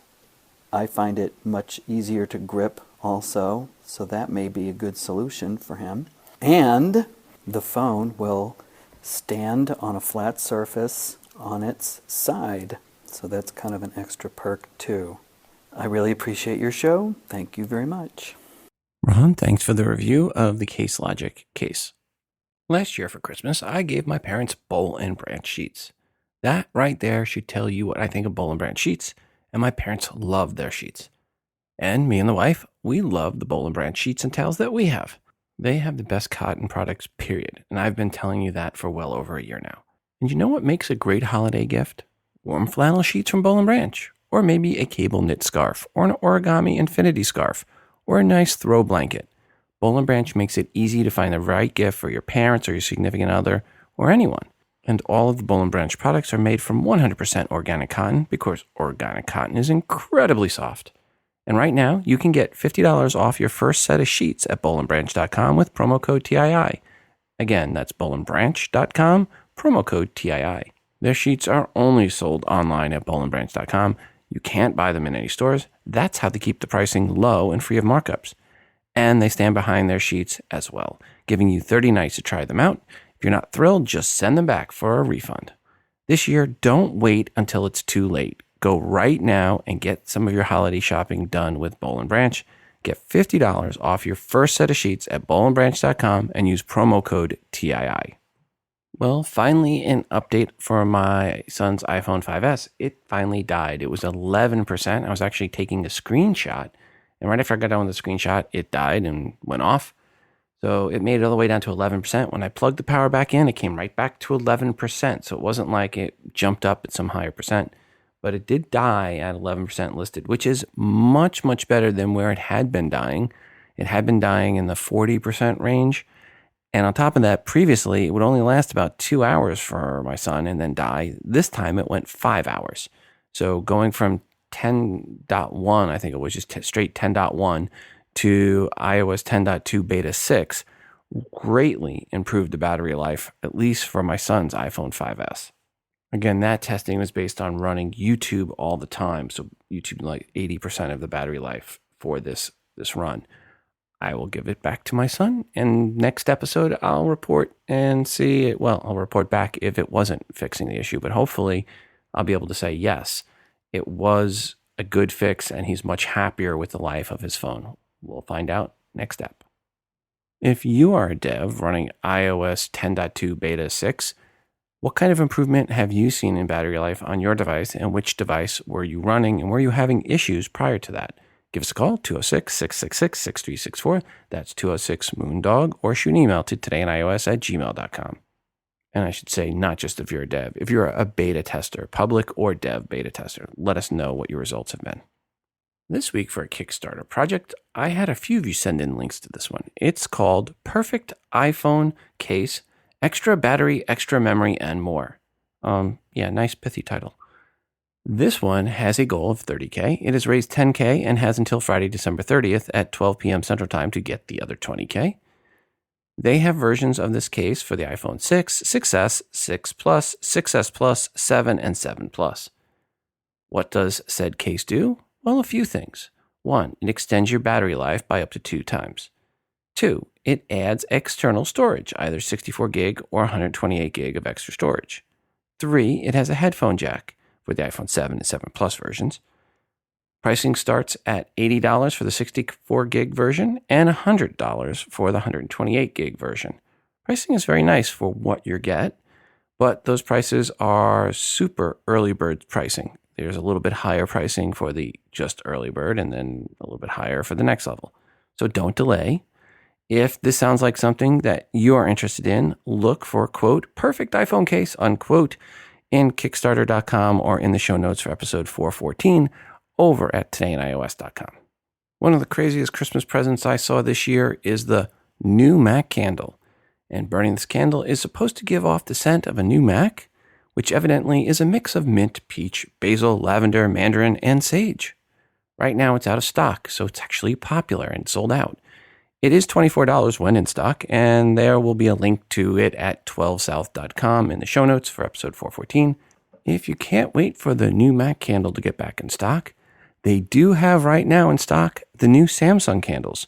K: I find it much easier to grip also, so that may be a good solution for him. And the phone will stand on a flat surface on its side, so that's kind of an extra perk too. I really appreciate your show. Thank you very much.
A: Ron, thanks for the review of the Case Logic case. Last year for Christmas, I gave my parents Boll and Branch sheets. That right there should tell you what I think of Boll and Branch sheets, and my parents love their sheets. And me and the wife, we love the Boll and Branch sheets and towels that we have. They have the best cotton products, period, and I've been telling you that for well over a year now. And you know what makes a great holiday gift? Warm flannel sheets from Boll and Branch, or maybe a cable knit scarf, or an origami infinity scarf, or a nice throw blanket. Boll and Branch makes it easy to find the right gift for your parents or your significant other or anyone. And all of the Boll and Branch products are made from 100% organic cotton because organic cotton is incredibly soft. And right now, you can get $50 off your first set of sheets at bollandbranch.com with promo code TII. Again, that's bollandbranch.com, promo code TII. Their sheets are only sold online at bollandbranch.com. You can't buy them in any stores. That's how they keep the pricing low and free of markups. And they stand behind their sheets as well, giving you 30 nights to try them out. If you're not thrilled, just send them back for a refund. This year, don't wait until it's too late. Go right now and get some of your holiday shopping done with Boll and Branch. Get $50 off your first set of sheets at bollandbranch.com and use promo code TII. Well, finally, an update for my son's iPhone 5S. It finally died. It was 11%. I was actually taking a screenshot, and right after I got done with the screenshot, it died and went off. So it made it all the way down to 11%. When I plugged the power back in, it came right back to 11%. So it wasn't like it jumped up at some higher percent, but it did die at 11% listed, which is much, much better than where it had been dying. It had been dying in the 40% range. And on top of that, previously, it would only last about 2 hours for my son and then die. This time it went 5 hours. So going from 10.1, I think it was just straight 10.1 to iOS 10.2 beta 6 greatly improved the battery life, at least for my son's iPhone 5S. Again, that testing was based on running YouTube all the time. So YouTube like 80% of the battery life for this run. I will give it back to my son, and next episode I'll report and see it. Well, I'll report back if it wasn't fixing the issue, but hopefully I'll be able to say, yes, it was a good fix and he's much happier with the life of his phone. We'll find out next step. If you are a dev running iOS 10.2 beta 6, what kind of improvement have you seen in battery life on your device, and which device were you running and were you having issues prior to that? Give us a call, 206-666-6364. That's 206-MOONDOG, or shoot an email to todayinios@gmail.com. And I should say, not just if you're a dev. If you're a beta tester, public or dev beta tester, let us know what your results have been. This week for a Kickstarter project, I had a few of you send in links to this one. It's called Perfect iPhone Case, Extra Battery, Extra Memory, and More. Nice pithy title. This one has a goal of $30K. It has raised $10K and has until Friday, December 30th at 12 p.m. Central Time to get the other $20K. They have versions of this case for the iPhone 6, 6S, 6 Plus, 6S Plus, 7, and 7 Plus. What does said case do? Well, a few things. 1, it extends your battery life by up to 2 times. 2, it adds external storage, either 64 gig or 128 gig of extra storage. 3, it has a headphone jack for the iPhone 7 and 7 Plus versions. Pricing starts at $80 for the 64 gig version and $100 for the 128 gig version. Pricing is very nice for what you get, but those prices are super early bird pricing. There's a little bit higher pricing for the just early bird and then a little bit higher for the next level. So don't delay. If this sounds like something that you are interested in, look for, quote, perfect iPhone case, unquote, in Kickstarter.com or in the show notes for episode 414 over at todayandios.com. One of the craziest Christmas presents I saw this year is the new Mac candle. And burning this candle is supposed to give off the scent of a new Mac, which evidently is a mix of mint, peach, basil, lavender, mandarin, and sage. Right now it's out of stock, so it's actually popular and sold out. It is $24 when in stock, and there will be a link to it at 12south.com in the show notes for episode 414. If you can't wait for the new Mac candle to get back in stock, they do have right now in stock the new Samsung candles,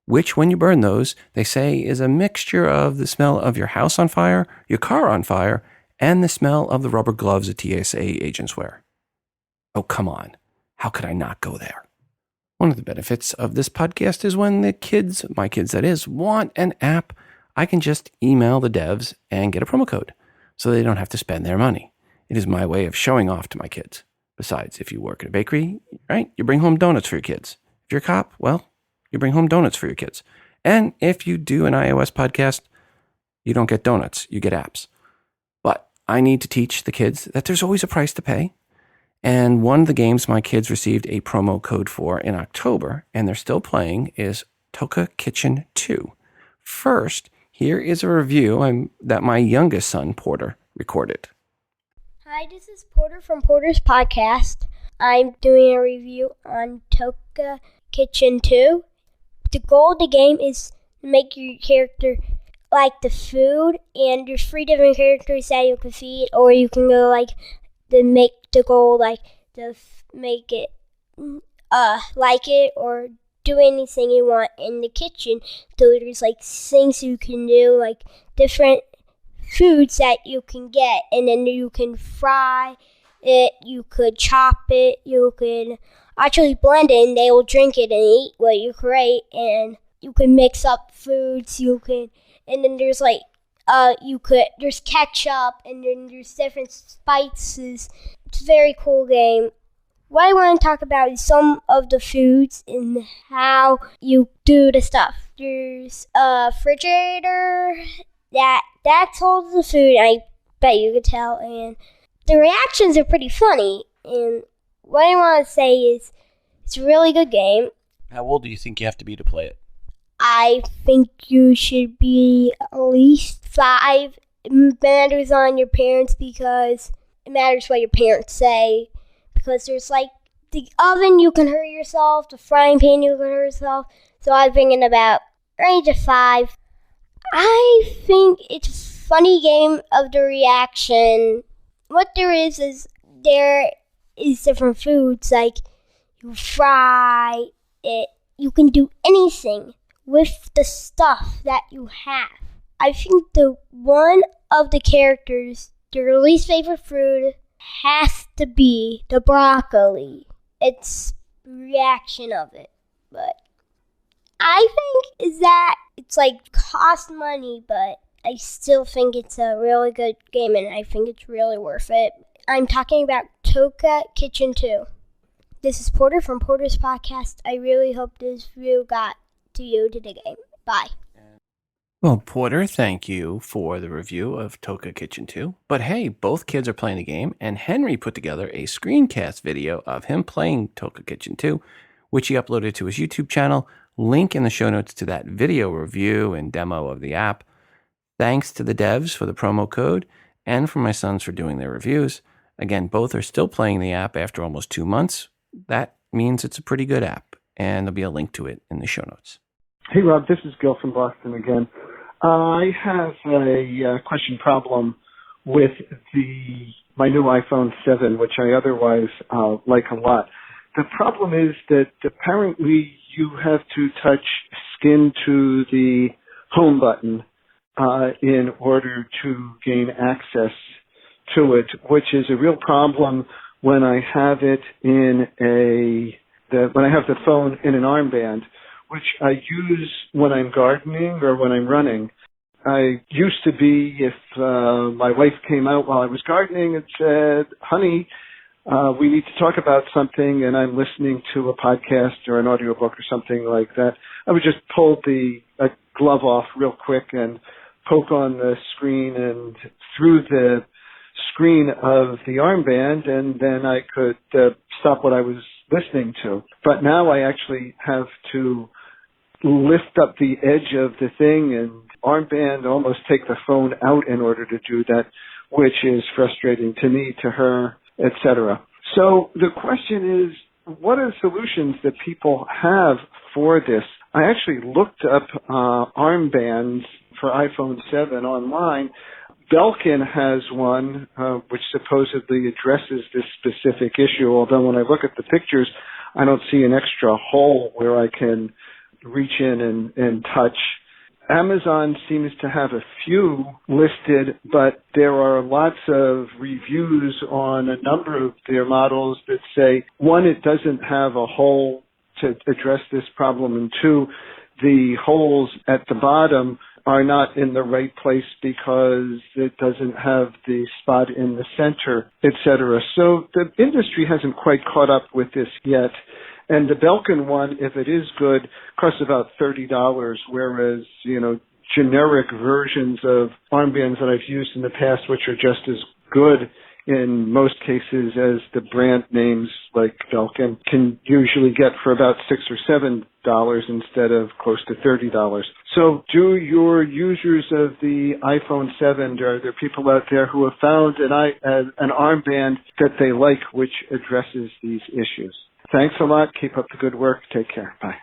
A: which when you burn those, they say is a mixture of the smell of your house on fire, your car on fire, and the smell of the rubber gloves that TSA agents wear. Oh, come on. How could I not go there? One of the benefits of this podcast is when the kids, my kids that is, want an app, I can just email the devs and get a promo code so they don't have to spend their money. It is my way of showing off to my kids. Besides, if you work at a bakery, right, you bring home donuts for your kids. If you're a cop, well, you bring home donuts for your kids. And if you do an iOS podcast, you don't get donuts, you get apps. But I need to teach the kids that there's always a price to pay. And one of the games my kids received a promo code for in October, and they're still playing, is Toca Kitchen 2. First, here is a review that my youngest son, Porter, recorded.
L: Hi, this is Porter from Porter's Podcast. I'm doing a review on Toca Kitchen 2. The goal of the game is to make your character like the food, and there's 3 different characters that you can feed, or you can go like to make the goal like to make it like it, or do anything you want in the kitchen. So there's like things you can do, like different foods that you can get, and then you can fry it, you could chop it, you can actually blend it, and they will drink it and eat what you create, and you can mix up foods, and then there's like there's ketchup, and then there's different spices. It's a very cool game. What I want to talk about is some of the foods and how you do the stuff. There's a refrigerator that's holds the food, I bet you could tell, and the reactions are pretty funny. And what I want to say is it's a really good game.
A: How old do you think you have to be to play it?
L: I think you should be at least 5. It matters on your parents because it matters what your parents say. Because there's like the oven, you can hurt yourself. The frying pan, you can hurt yourself. So I'm thinking about range of 5. I think it's a funny game of the reaction. What there is different foods. Like you fry it. You can do anything with the stuff that you have. I think the one of the characters, their least favorite food has to be the broccoli. It's the reaction of it. But I think is that it's like cost money, but I still think it's a really good game, and I think it's really worth it. I'm talking about Toca Kitchen 2. This is Porter from Porter's Podcast. I really hope this review got to you today. Bye.
A: Well, Porter, thank you for the review of Toca Kitchen 2. But hey, both kids are playing the game, and Henry put together a screencast video of him playing Toca Kitchen 2, which he uploaded to his YouTube channel. Link in the show notes to that video review and demo of the app. Thanks to the devs for the promo code, and for my sons for doing their reviews. Again, both are still playing the app after almost 2 months. That means it's a pretty good app, and there'll be a link to it in the show notes.
M: Hey, Rob, this is Gil from Boston again. I have a question problem with my new iPhone 7, which I otherwise like a lot. The problem is that apparently you have to touch skin to the home button in order to gain access to it, which is a real problem when I have it when I have the phone in an armband, which I use when I'm gardening or when I'm running. I used to be, if my wife came out while I was gardening and said, honey, we need to talk about something, and I'm listening to a podcast or an audiobook or something like that, I would just pull the a glove off real quick and poke on the screen and through the screen of the armband, and then I could stop what I was listening to. But now I actually have to lift up the edge of the thing and armband, almost take the phone out in order to do that, which is frustrating to me, to her, etc. So the question is, what are the solutions that people have for this? I actually looked up armbands for iPhone 7 online. Belkin has one which supposedly addresses this specific issue, although when I look at the pictures, I don't see an extra hole where I can reach in and touch. Amazon seems to have a few listed, but there are lots of reviews on a number of their models that say, one, it doesn't have a hole to address this problem, and two, the holes at the bottom are not in the right place because it doesn't have the spot in the center, etc. So the industry hasn't quite caught up with this yet. And the Belkin one, if it is good, costs about $30, whereas, generic versions of armbands that I've used in the past, which are just as good in most cases as the brand names like Belkin, can usually get for about $6 or $7 instead of close to $30. So do your users of the iPhone 7, are there people out there who have found an armband that they like which addresses these issues? Thanks a lot. Keep up the good work. Take care. Bye.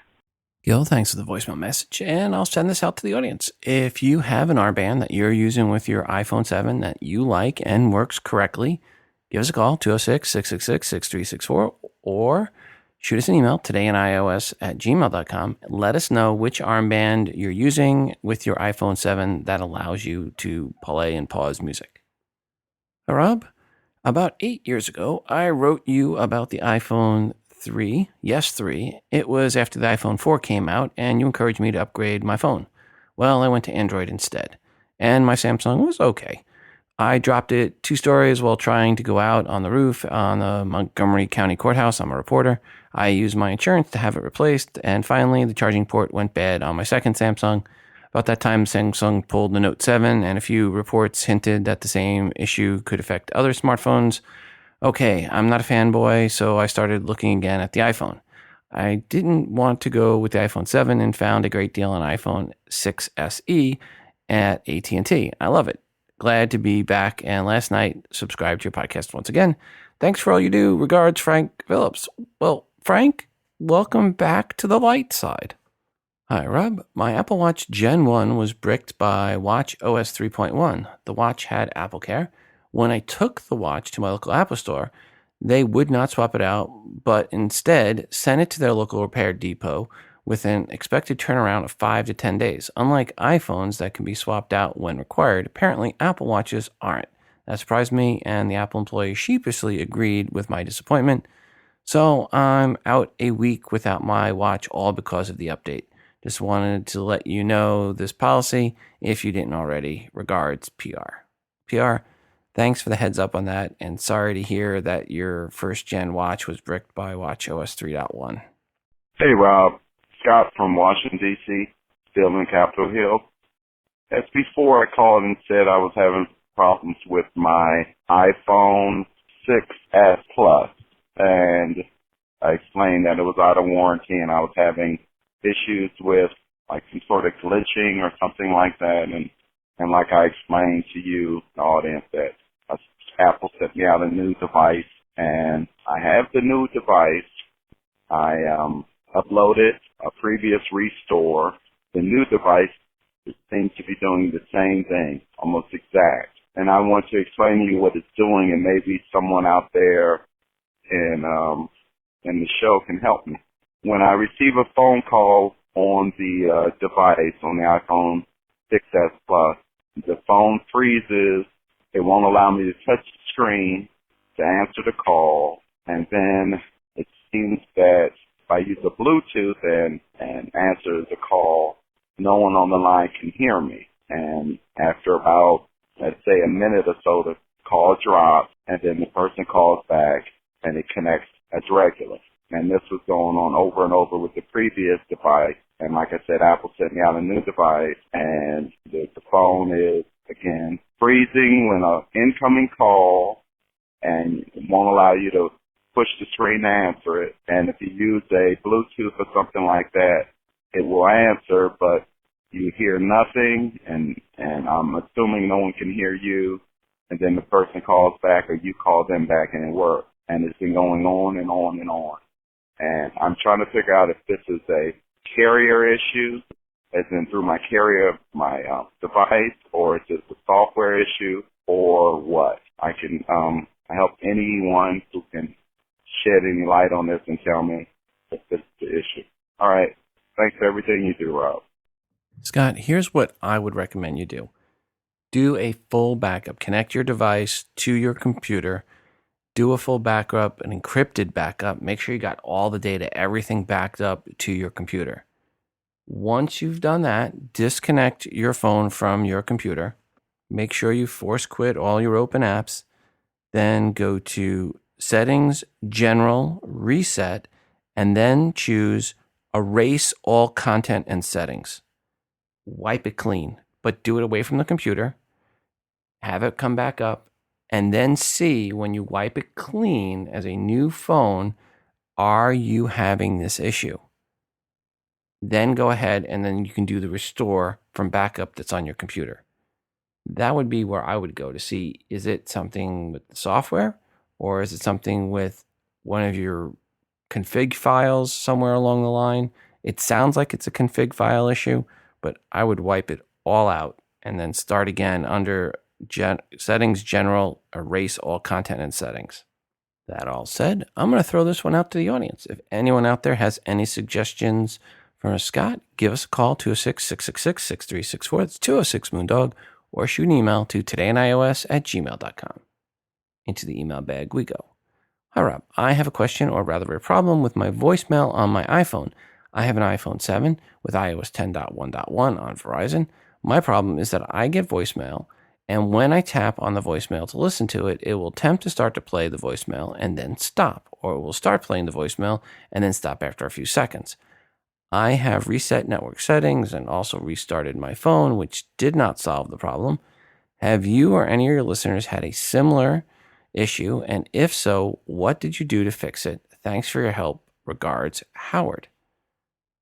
A: Gil, thanks for the voicemail message, and I'll send this out to the audience. If you have an armband that you're using with your iPhone 7 that you like and works correctly, give us a call, 206-666-6364, or shoot us an email, todayinios@gmail.com. Let us know which armband you're using with your iPhone 7 that allows you to play and pause music. Rob, about 8 years ago, I wrote you about the iPhone 3. Yes, 3. It was after the iPhone 4 came out, and you encouraged me to upgrade my phone. Well, I went to Android instead, and my Samsung was okay. I dropped it 2 stories while trying to go out on the roof on the Montgomery County Courthouse. I'm a reporter. I used my insurance to have it replaced, and finally the charging port went bad on my second Samsung. About that time, Samsung pulled the Note 7, and a few reports hinted that the same issue could affect other smartphones. Okay, I'm not a fanboy, so I started looking again at the iPhone. I didn't want to go with the iPhone 7 and found a great deal on iPhone 6 SE at AT&T. I love it. Glad to be back, and last night subscribed to your podcast once again. Thanks for all you do. Regards, Frank Phillips. Well, Frank, welcome back to the light side. Hi, Rob. My Apple Watch Gen 1 was bricked by Watch OS 3.1. The watch had AppleCare. When I took the watch to my local Apple store, they would not swap it out, but instead sent it to their local repair depot with an expected turnaround of 5 to 10 days. Unlike iPhones that can be swapped out when required, apparently Apple Watches aren't. That surprised me, and the Apple employee sheepishly agreed with my disappointment. So I'm out a week without my watch, all because of the update. Just wanted to let you know this policy if you didn't already. Regards, PR. PR, thanks for the heads up on that, and sorry to hear that your first gen watch was bricked by Watch OS 3.1.
N: Hey, Rob. Scott from Washington, D.C., still in Capitol Hill. As before, I called and said I was having problems with my iPhone 6S Plus, and I explained that it was out of warranty and I was having issues with like some sort of glitching or something like that, and like I explained to you, the audience, that Apple sent me out a new device, and I have the new device. I uploaded a previous restore. The new device seems to be doing the same thing, almost exact. And I want to explain to you what it's doing, and maybe someone out there in the show can help me. When I receive a phone call on the device, on the iPhone 6S Plus, the phone freezes. It won't allow me to touch the screen to answer the call, and then it seems that if I use the Bluetooth and answer the call, no one on the line can hear me. And after about, let's say, a minute or so, the call drops, and then the person calls back, and it connects as regular. And this was going on over and over with the previous device. And like I said, Apple sent me out a new device, and the phone is, again, freezing when an incoming call, and won't allow you to push the screen to answer it. And if you use a Bluetooth or something like that, it will answer, but you hear nothing, and I'm assuming no one can hear you, and then the person calls back or you call them back and it works. And it's been going on and on and on. And I'm trying to figure out if this is a carrier issue, as in through my carrier, my device, or is it a software issue, or what. I can help anyone who can shed any light on this and tell me if this is the issue. All right. Thanks for everything you do, Rob.
A: Scott, here's what I would recommend you do. Do a full backup. Connect your device to your computer. Do a full backup, an encrypted backup. Make sure you got all the data, everything backed up to your computer. Once you've done that, disconnect your phone from your computer. Make sure you force quit all your open apps. Then go to Settings, General, Reset, and then choose Erase all content and settings. Wipe it clean, but do it away from the computer. Have it come back up, and then see when you wipe it clean as a new phone, are you having this issue? Then go ahead and then you can do the restore from backup that's on your computer. That would be where I would go to see, is it something with the software, or is it something with one of your config files somewhere along the line? It sounds like it's a config file issue, but I would wipe it all out and then start again under Settings, General, Erase all content and settings. That all said, I'm going to throw this one out to the audience. If anyone out there has any suggestions for Scott, give us a call, 206-666-6364. That's 206-MOONDOG. Or shoot an email to todayinios@gmail.com. Into the email bag we go. Hi, Rob. I have a question, or rather a problem, with my voicemail on my iPhone. I have an iPhone 7 with iOS 10.1.1 on Verizon. My problem is that I get voicemail, and when I tap on the voicemail to listen to it, it will attempt to start to play the voicemail and then stop, or it will start playing the voicemail and then stop after a few seconds. I have reset network settings and also restarted my phone, which did not solve the problem. Have you or any of your listeners had a similar issue? And if so, what did you do to fix it? Thanks for your help. Regards, Howard.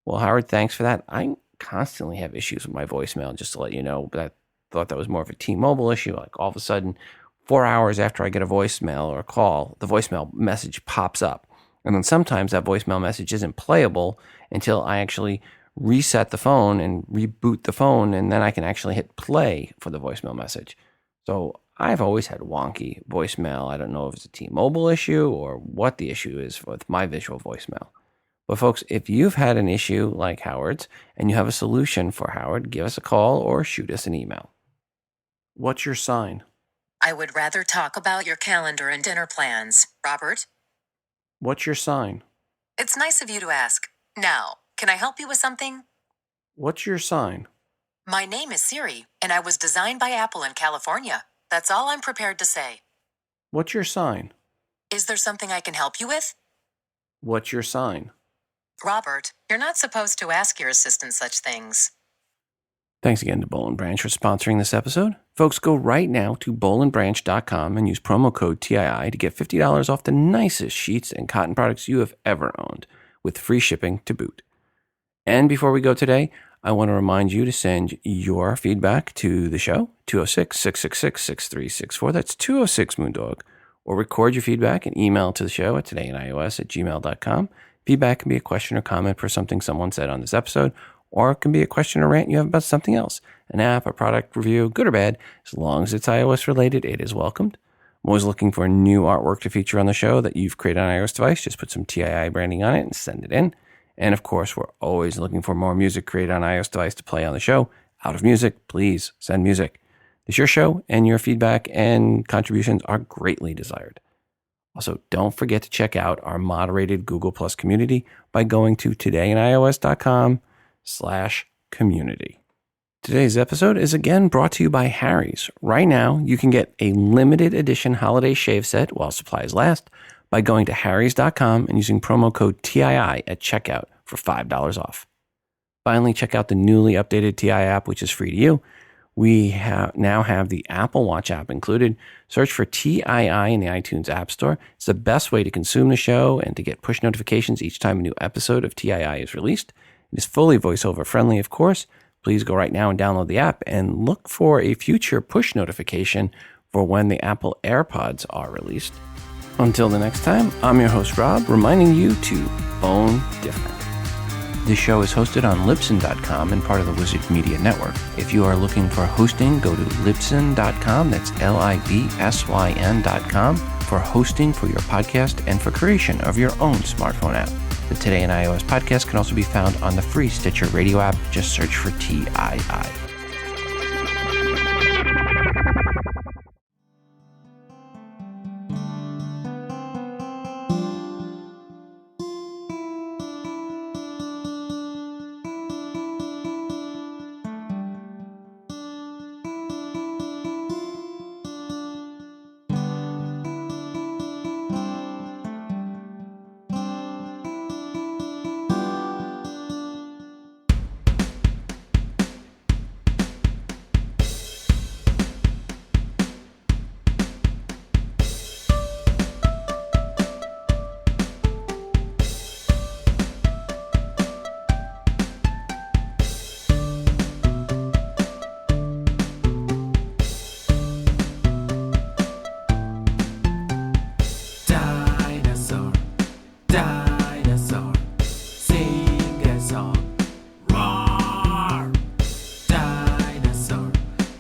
A: Well, Howard, thanks for that. I constantly have issues with my voicemail, just to let you know. But I thought that was more of a T-Mobile issue. Like all of a sudden, 4 hours after I get a voicemail or a call, the voicemail message pops up. And then sometimes that voicemail message isn't playable until I actually reset the phone and reboot the phone, and then I can actually hit play for the voicemail message. So I've always had wonky voicemail. I don't know if it's a T-Mobile issue or what the issue is with my visual voicemail. But folks, if you've had an issue like Howard's and you have a solution for Howard, give us a call or shoot us an email. What's your sign?
O: I would rather talk about your calendar and dinner plans, Robert.
A: What's your sign?
O: It's nice of you to ask. Now, can I help you with something?
A: What's your sign?
O: My name is Siri, and I was designed by Apple in California. That's all I'm prepared to say.
A: What's your sign?
O: Is there something I can help you with?
A: What's your sign?
O: Robert, you're not supposed to ask your assistant such things.
A: Thanks again to Boll & Branch for sponsoring this episode. Folks, go right now to bollandbranch.com and use promo code TII to get $50 off the nicest sheets and cotton products you have ever owned, with free shipping to boot. And before we go today, I want to remind you to send your feedback to the show, 206-666-6364. That's 206-MOONDOG. Or record your feedback and email to the show at todayinios@gmail.com. Feedback can be a question or comment for something someone said on this episode, or it can be a question or rant you have about something else, an app, a product review, good or bad. As long as it's iOS related, it is welcomed. I'm always looking for new artwork to feature on the show that you've created on an iOS device. Just put some TII branding on it and send it in. And of course, we're always looking for more music created on an iOS device to play on the show. Out of music, please send music. It's your show, and your feedback and contributions are greatly desired. Also, don't forget to check out our moderated Google Plus community by going to todayinios.com/community. Today's episode is again brought to you by Harry's. Right now, you can get a limited edition holiday shave set while supplies last by going to harrys.com and using promo code TII at checkout for $5 off. Finally, check out the newly updated TI app, which is free to you. We now have the Apple Watch app included. Search for TII in the iTunes App Store. It's the best way to consume the show and to get push notifications each time a new episode of TII is released. It is fully voiceover friendly, of course. Please go right now and download the app and look for a future push notification for when the Apple AirPods are released. Until the next time, I'm your host, Rob, reminding you to phone different. This show is hosted on Libsyn.com and part of the Wizard Media Network. If you are looking for hosting, go to Libsyn.com. That's Libsyn.com for hosting for your podcast and for creation of your own smartphone app. The Today in iOS podcast can also be found on the free Stitcher radio app. Just search for TII.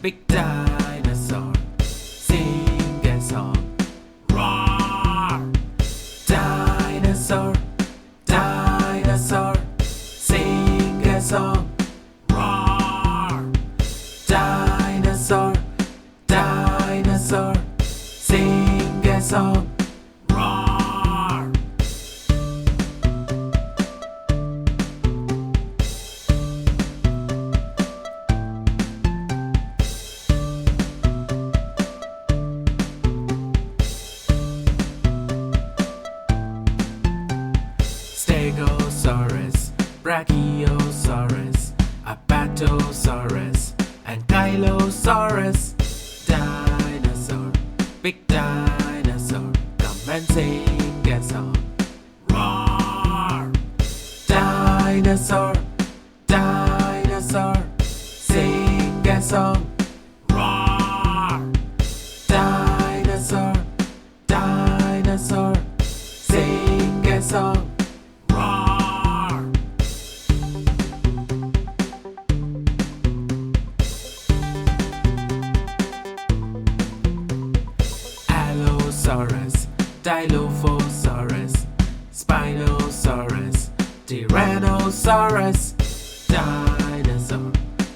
P: Big dinosaur, sing a song, roar. Dinosaur, dinosaur, sing a song, roar. Dinosaur, dinosaur, sing a song, roar. Stegosaurus, Brachiosaurus, Apatosaurus, Ankylosaurus. Dinosaur, big dinosaur, come and sing a song, roar. Dinosaur, dinosaur, sing a song, roar. Dinosaur, dinosaur, sing a song, roar. Allosaurus, Dilophosaurus, Spinosaurus, Tyrannosaurus. Dinosaur,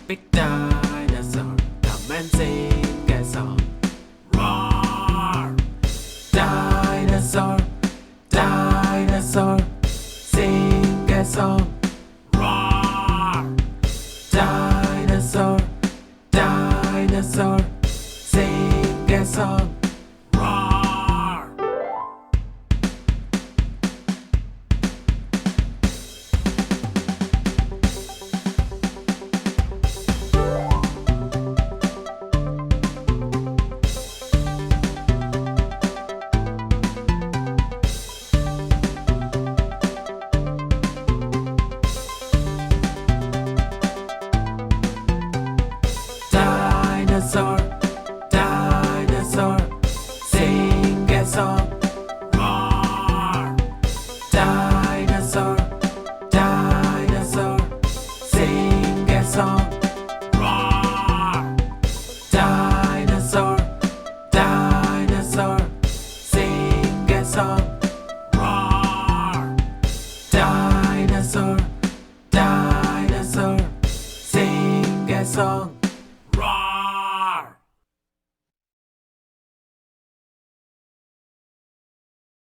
P: big dinosaur, come and sing a song, roar. Dinosaur, dinosaur, sing a song, roar. Dinosaur, dinosaur, sing a song, roar. Dinosaur, dinosaur, sing a song, roar. Dinosaur, dinosaur, sing a song, roar. Dinosaur, dinosaur, sing a song, roar. Dinosaur, dinosaur, sing a song.